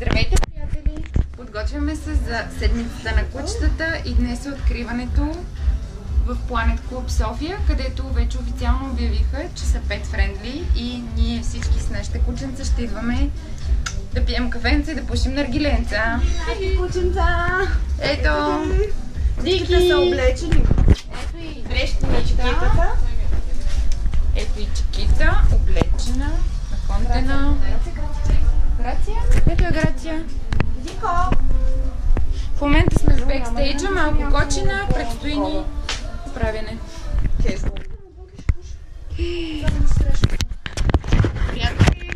Здравейте, приятели! Подготвяме се за седмицата на кучетата и днес е откриването в Planet Club София, където вече официално обявиха, че са pet friendly и ние всички с нашите кученца ще идваме да пием кафенца и да пушим наргиленца. Ей, кученца! Ето! Дики са облечени. Ето и Чикитата. Ето и Чикита, облечена, наконтена. Грация? Ето е Грация. Дико! В момента сме в бекстейджа, малко кочина, предстои ни правене. Приятели!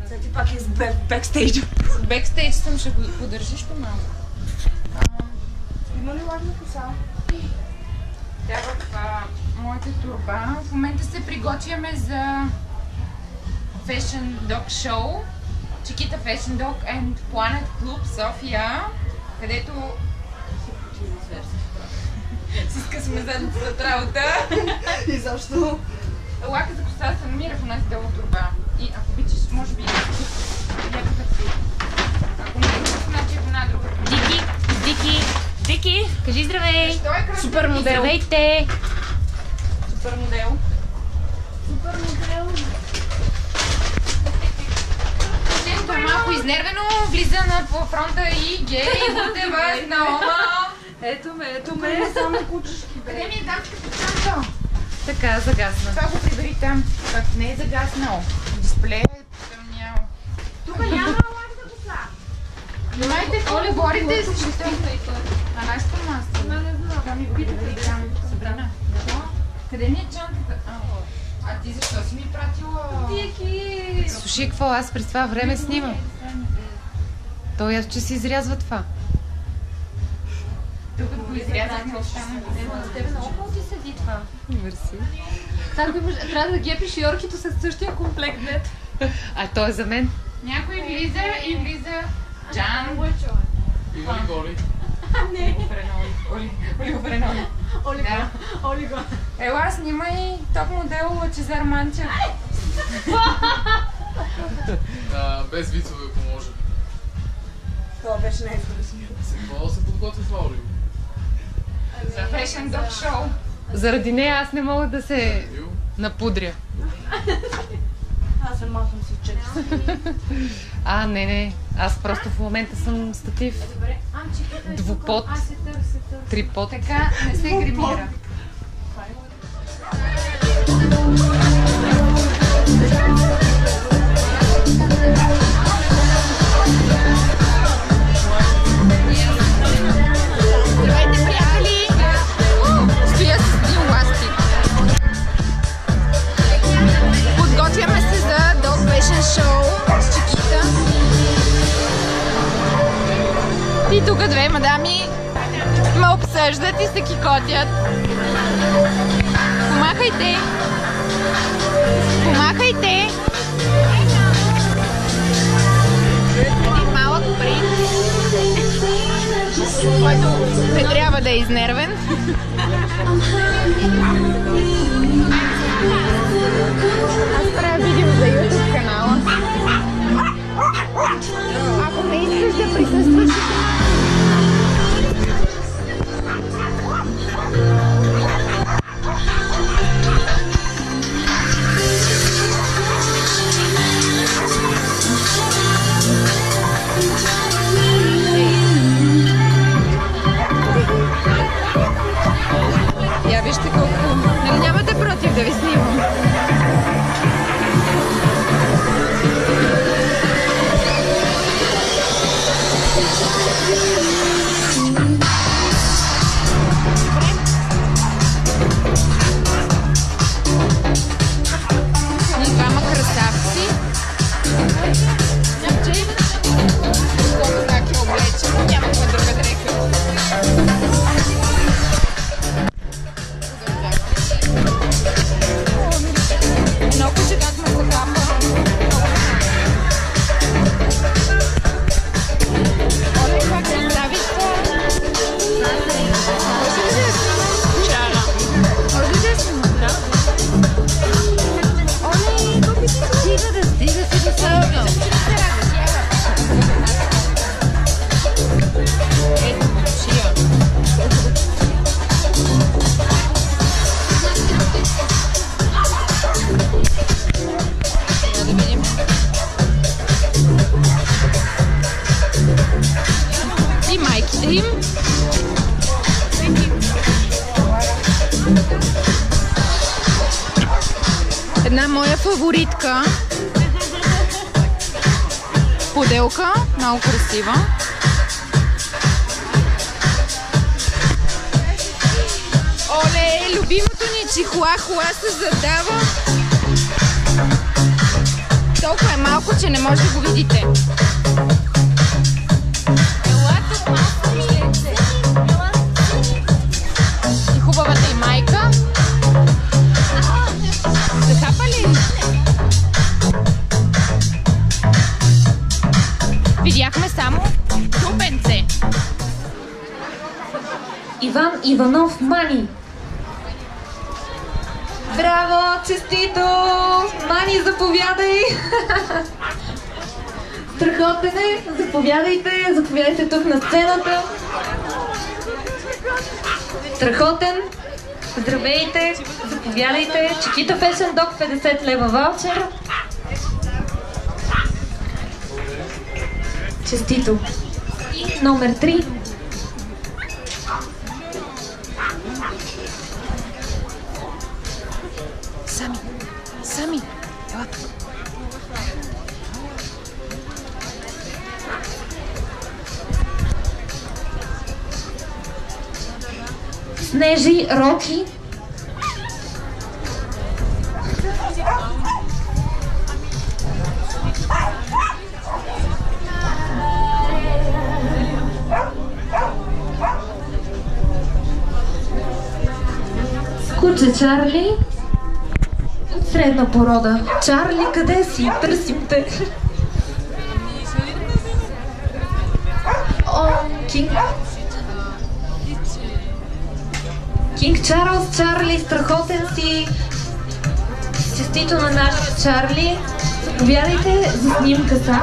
Сега ти пак е с бекстейджа. С бекстейдж съм, ще го подържиш по-малко. Има ли лажна коса? Тя в моята турба. В момента се приготвяме за Fashion Dog Show. Чикита Fashion Dog and Planet Club София, където си скъсваме задницата от работа. И защо? Лака за коса се намира в нас долу турба. И ако обичаш, може би някакъв си. Ако не е значи в една друга. Дики, кажи здравей! Супер модел! Здравейте! Супер модел. Супер модел! Често е малко изнервено, влиза на фронта и гей, буде вас на ома. Ето ме, само кучешки. Къде ми е дамската чанта? Така, загасна. Това го прибери там. Пък не е загаснал. Дисплея е потъмнял. Тук няма лажна коса. Внимайте, Оли, борите с чиста. А нашата маска? Не знам. Това ми го прибери там. Сабрина. Къде ми е чантата? А ти защо си ми пратила? Дики! Слушай, какво? Аз през това време снимам. Той аз, че се изрязва това. Тук го изрязахме останали. С тебе много хубаво ти седи това. Мерси. Трябва да гепиш йоркито с същия комплект, дет. А той е за мен. Някой влиза и влиза Джан. Има ли голи? Оли го френоли. Оли Да. го. Оли го. Ела, снимай топ модел Лъчезар Манчев. Без вицове, ако може. Това беше най-интересно. Какво да се подготви това, Оли? За Fashion Dog Show. Заради нея аз не мога да се напудря. Аз съм махам си чекс. А, не. Аз просто в момента съм статив. Добре. Двупод. Аз се търся. Трипод. Така не се гримира. Здравейте, приятели! Стоя с един ластик. Подготвяме се за Dog Fashion Show с Чикита. И тук две мадами ме обсъждат и се кикотят. Помахайте! Помахайте! Един малък принц, който не трябва да е изнервен. Аз правя видео за YouTube канала. Ако не искаш да присъстваш, я вижте колко, нали фаворитка. Поделка, много красива. Оле, любимото ни чихуахуа се задава. Толкова е малко, че не може да го видите. И хубавата и майка. Захапа ли? Видяхме само трупенце. Иван Иванов Мани. Браво, честито! Мани, заповядай! Страхотен е! Заповядайте тук на сцената. Страхотен! Здравейте! Заповядайте! Чекита Fashion Dog 50 лева ваучер. Честито! И номер 3. Сами, ела тук. Снежи Роки. Куче Чарли. От средна порода. Чарли, къде си? Търсим те. О, Кинг Чарлз, Чарли, страхотен си. Честито на нашия Чарли. Заповядайте за снимка са.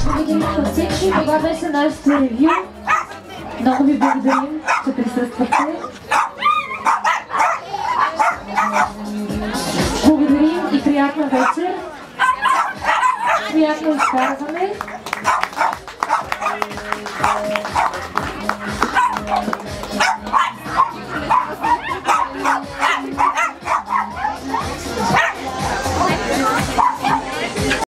Благодарим на всички. Това беше нашето ревю. Много ви благодарим, че присъствахте. Благодарим и приятна вечер. Приятно изказване.